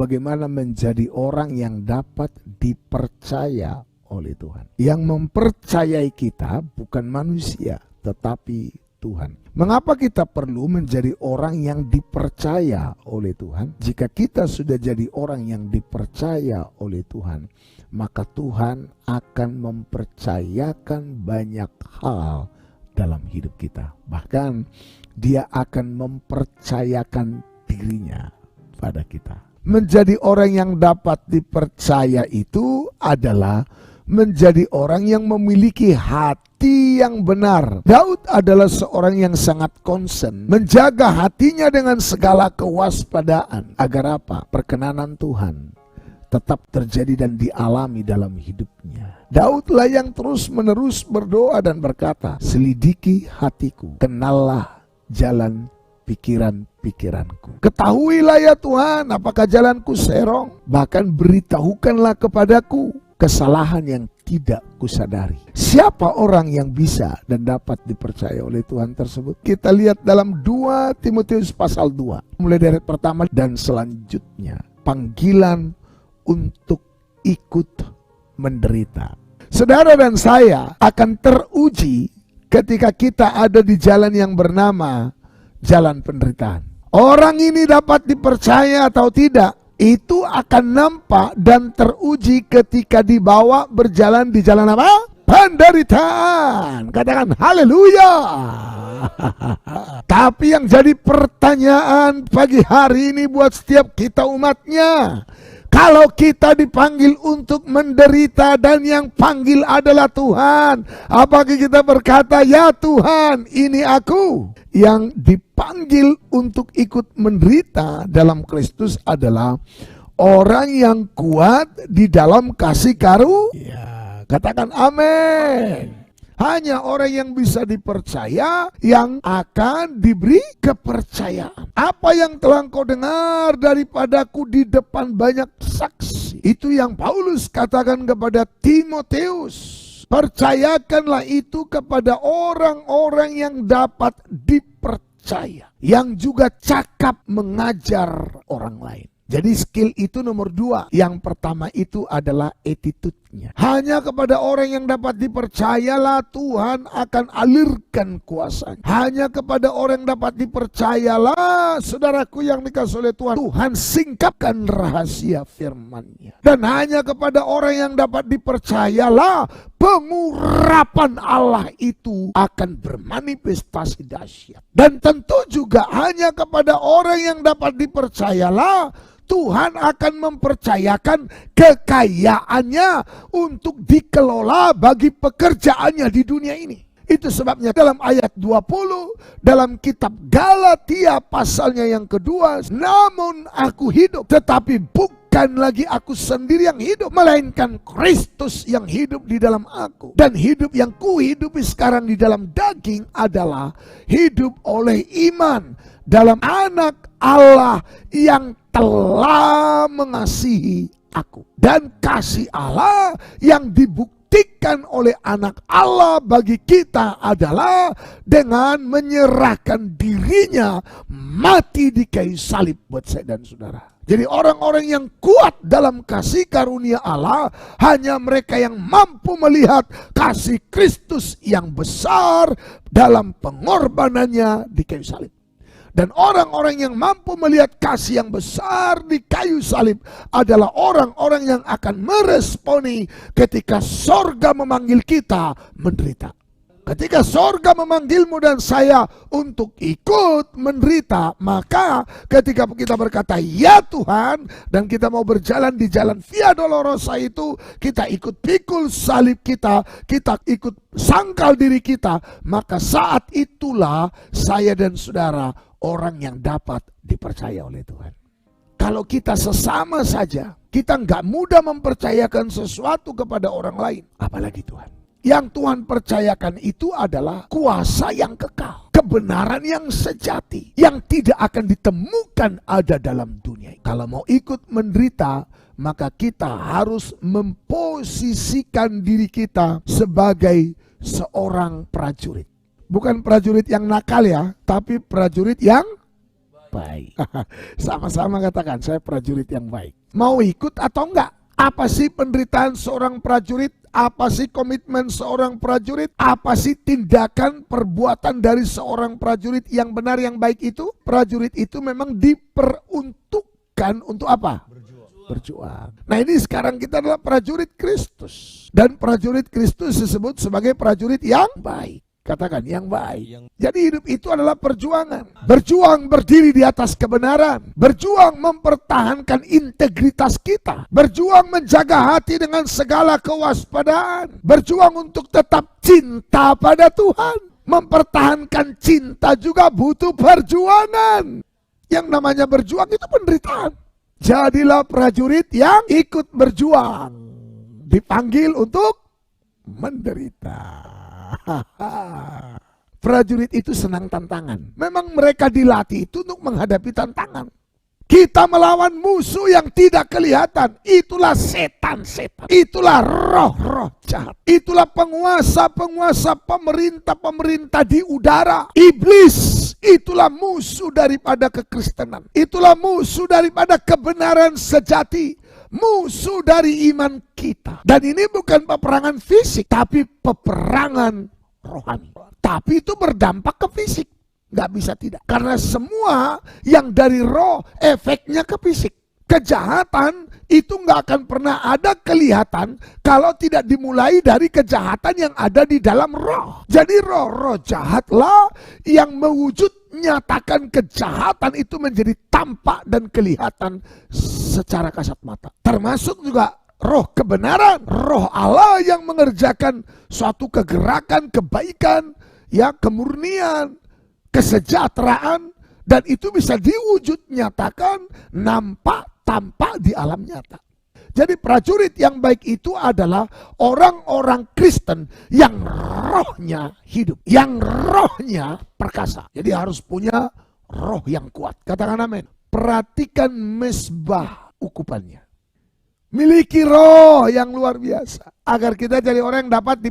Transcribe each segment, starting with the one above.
Bagaimana menjadi orang yang dapat dipercaya oleh Tuhan. Yang mempercayai kita bukan manusia, tetapi Tuhan. Mengapa kita perlu menjadi orang yang dipercaya oleh Tuhan? Jika kita sudah jadi orang yang dipercaya oleh Tuhan, maka Tuhan akan mempercayakan banyak hal dalam hidup kita. Bahkan Dia akan mempercayakan dirinya pada kita. Menjadi orang yang dapat dipercaya itu adalah menjadi orang yang memiliki hati yang benar. Daud adalah seorang yang sangat concern, menjaga hatinya dengan segala kewaspadaan. Agar apa? Perkenanan Tuhan tetap terjadi dan dialami dalam hidupnya. Daudlah yang terus-menerus berdoa dan berkata, selidiki hatiku, kenallah jalan pikiran-pikiranku. Ketahuilah ya Tuhan, apakah jalanku serong. Bahkan beritahukanlah kepadaku kesalahan yang tidak kusadari. Siapa orang yang bisa dan dapat dipercaya oleh Tuhan tersebut? Kita lihat dalam 2 Timotius pasal 2. Mulai dari pertama dan selanjutnya. Panggilan untuk ikut menderita. Saudara dan saya akan teruji ketika kita ada di jalan yang bernama jalan penderitaan. Orang ini dapat dipercaya atau tidak, itu akan nampak dan teruji ketika dibawa berjalan di jalan apa? Penderitaan. Katakan haleluya. Tapi yang jadi pertanyaan pagi hari ini buat setiap kita umatnya, kalau kita dipanggil untuk menderita dan yang panggil adalah Tuhan, apakah kita berkata, ya Tuhan ini aku? Yang dipanggil untuk ikut menderita dalam Kristus adalah orang yang kuat di dalam kasih karunia. Katakan amin. Hanya orang yang bisa dipercaya yang akan diberi kepercayaan. Apa yang telah engkau dengar daripadaku di depan banyak saksi, itu yang Paulus katakan kepada Timotius. Percayakanlah itu kepada orang-orang yang dapat dipercaya, yang juga cakap mengajar orang lain. Jadi skill itu nomor 2. Yang pertama itu adalah attitude-nya. Hanya kepada orang yang dapat dipercayalah Tuhan akan alirkan kuasa. Hanya kepada orang yang dapat dipercayalah, saudaraku yang dikasihi oleh Tuhan, Tuhan singkapkan rahasia firman-Nya. Dan hanya kepada orang yang dapat dipercayalah pengurapan Allah itu akan bermanifestasi dahsyat. Dan tentu juga hanya kepada orang yang dapat dipercayalah Tuhan akan mempercayakan kekayaannya untuk dikelola bagi pekerjaannya di dunia ini. Itu sebabnya dalam ayat 20 dalam kitab Galatia pasalnya yang kedua, namun aku hidup tetapi bukan lagi aku sendiri yang hidup, melainkan Kristus yang hidup di dalam aku. Dan hidup yang kuhidupi sekarang di dalam daging adalah hidup oleh iman dalam Anak Allah yang telah mengasihi aku. Dan kasih Allah yang dibuktikan oleh Anak Allah bagi kita adalah dengan menyerahkan dirinya mati di kayu salib buat saya dan saudara. Jadi orang-orang yang kuat dalam kasih karunia Allah hanya mereka yang mampu melihat kasih Kristus yang besar dalam pengorbanannya di kayu salib. Dan orang-orang yang mampu melihat kasih yang besar di kayu salib adalah orang-orang yang akan meresponi ketika sorga memanggil kita menderita. Ketika sorga memanggilmu dan saya untuk ikut menderita, maka ketika kita berkata ya Tuhan dan kita mau berjalan di jalan Via Dolorosa itu, kita ikut pikul salib kita ikut sangkal diri kita, maka saat itulah saya dan saudara orang yang dapat dipercaya oleh Tuhan. Kalau kita sesama saja, kita nggak mudah mempercayakan sesuatu kepada orang lain, apalagi Tuhan. Yang Tuhan percayakan itu adalah kuasa yang kekal, kebenaran yang sejati, yang tidak akan ditemukan ada dalam dunia. Kalau mau ikut menderita, maka kita harus memposisikan diri kita sebagai seorang prajurit. Bukan prajurit yang nakal ya, tapi prajurit yang baik. Sama-sama katakan, saya prajurit yang baik. Mau ikut atau enggak? Apa sih penderitaan seorang prajurit? Apa sih komitmen seorang prajurit? Apa sih tindakan perbuatan dari seorang prajurit yang benar, yang baik itu? Prajurit itu memang diperuntukkan untuk apa? Berjuang. Nah, ini sekarang kita adalah prajurit Kristus. Dan prajurit Kristus disebut sebagai prajurit yang baik. Katakan, yang baik. Jadi hidup itu adalah perjuangan. Berjuang berdiri di atas kebenaran. Berjuang mempertahankan integritas kita. Berjuang menjaga hati dengan segala kewaspadaan. Berjuang untuk tetap cinta pada Tuhan. Mempertahankan cinta juga butuh perjuangan. Yang namanya berjuang itu penderitaan. Jadilah prajurit yang ikut berjuang. Dipanggil untuk menderita. Prajurit itu senang tantangan. Memang mereka dilatih itu untuk menghadapi tantangan. Kita melawan musuh yang tidak kelihatan. Itulah setan-setan. Itulah roh-roh jahat. Itulah penguasa-penguasa, pemerintah-pemerintah di udara. Iblis, itulah musuh daripada kekristenan. Itulah musuh daripada kebenaran sejati. Musuh dari iman kita. Dan ini bukan peperangan fisik, tapi peperangan rohani. Tapi itu berdampak ke fisik. Nggak bisa tidak. Karena semua yang dari roh efeknya ke fisik. Kejahatan itu nggak akan pernah ada kelihatan kalau tidak dimulai dari kejahatan yang ada di dalam roh. Jadi roh-roh jahatlah yang mewujud nyatakan kejahatan itu menjadi tampak dan kelihatan secara kasat mata. Termasuk juga roh kebenaran, roh Allah yang mengerjakan suatu kegerakan, kebaikan, ya, kemurnian, kesejahteraan, dan itu bisa diwujud nyatakan, nampak, tampak di alam nyata. Jadi prajurit yang baik itu adalah orang-orang Kristen yang rohnya hidup, yang rohnya perkasa. Jadi harus punya roh yang kuat. Katakan amin. Perhatikan mesbah ukupannya. Miliki roh yang luar biasa. Agar kita jadi orang yang dapat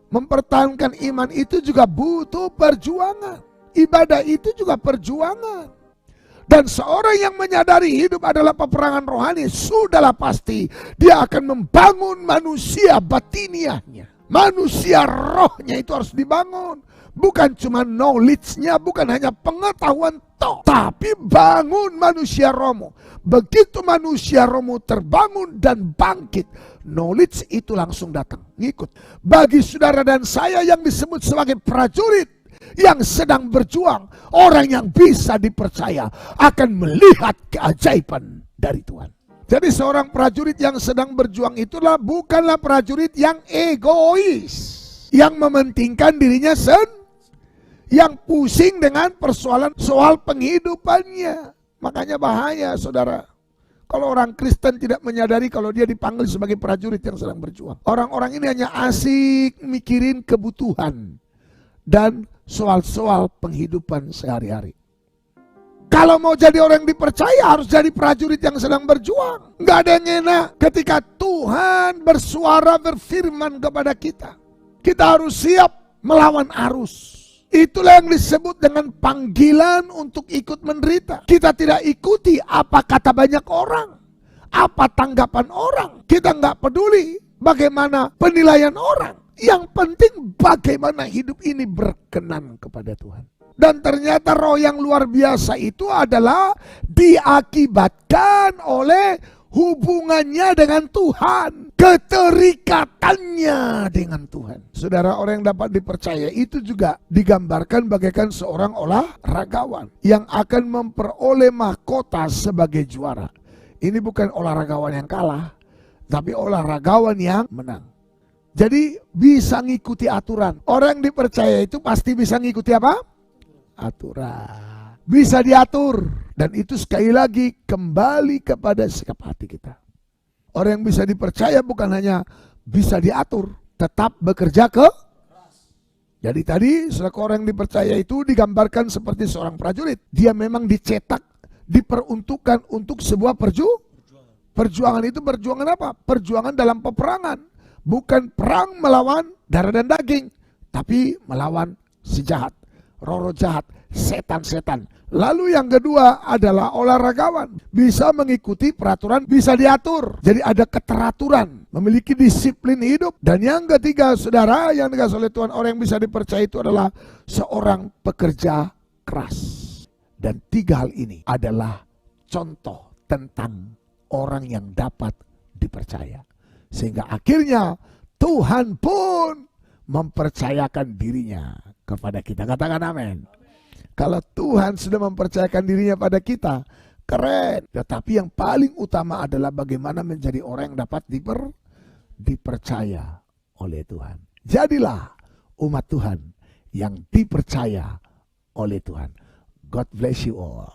mempertahankan iman itu juga butuh perjuangan. Ibadah itu juga perjuangan. Dan seorang yang menyadari hidup adalah peperangan rohani, sudahlah pasti dia akan membangun manusia batiniahnya. Manusia rohnya itu harus dibangun. Bukan cuma knowledge-nya, bukan hanya pengetahuan toh, tapi bangun manusia rohmu. Begitu manusia rohmu terbangun dan bangkit, knowledge itu langsung datang, ngikut. Bagi saudara dan saya yang disebut sebagai prajurit yang sedang berjuang, orang yang bisa dipercaya akan melihat keajaiban dari Tuhan. Jadi seorang prajurit yang sedang berjuang itulah bukanlah prajurit yang egois, yang mementingkan dirinya yang pusing dengan persoalan soal penghidupannya. Makanya bahaya, saudara, kalau orang Kristen tidak menyadari kalau dia dipanggil sebagai prajurit yang sedang berjuang. Orang-orang ini hanya asik mikirin kebutuhan dan soal-soal penghidupan sehari-hari. Kalau mau jadi orang yang dipercaya harus jadi prajurit yang sedang berjuang. Nggak ada yang enak ketika Tuhan bersuara, berfirman kepada kita. Kita harus siap melawan arus. Itulah yang disebut dengan panggilan untuk ikut menderita. Kita tidak ikuti apa kata banyak orang, apa tanggapan orang. Kita nggak peduli bagaimana penilaian orang. Yang penting bagaimana hidup ini berkenan kepada Tuhan. Dan ternyata roh yang luar biasa itu adalah diakibatkan oleh hubungannya dengan Tuhan, keterikatannya dengan Tuhan. Saudara, orang yang dapat dipercaya itu juga digambarkan bagaikan seorang olahragawan yang akan memperoleh mahkota sebagai juara. Ini bukan olahragawan yang kalah, tapi olahragawan yang menang. Jadi bisa ngikuti aturan. Orang yang dipercaya itu pasti bisa ngikuti apa? Aturan. Bisa diatur. Dan itu sekali lagi kembali kepada sikap hati kita. Orang yang bisa dipercaya bukan hanya bisa diatur, tetap bekerja Jadi tadi seorang yang dipercaya itu digambarkan seperti seorang prajurit. Dia memang dicetak, diperuntukkan untuk sebuah perjuangan. Itu perjuangan apa? Perjuangan dalam peperangan. Bukan perang melawan darah dan daging, tapi melawan si jahat, roh-roh jahat, setan-setan, Lalu yang kedua adalah olahragawan. Bisa mengikuti peraturan, bisa diatur. Jadi ada keteraturan, memiliki disiplin hidup. Dan yang ketiga, saudara, yang dikasih oleh Tuhan, orang yang bisa dipercaya itu adalah seorang pekerja keras. Dan tiga hal ini adalah contoh tentang orang yang dapat dipercaya. Sehingga akhirnya Tuhan pun mempercayakan dirinya kepada kita. Katakan amin. Kalau Tuhan sudah mempercayakan dirinya pada kita, keren. Tetapi yang paling utama adalah bagaimana menjadi orang yang dapat dipercaya oleh Tuhan. Jadilah umat Tuhan yang dipercaya oleh Tuhan. God bless you all.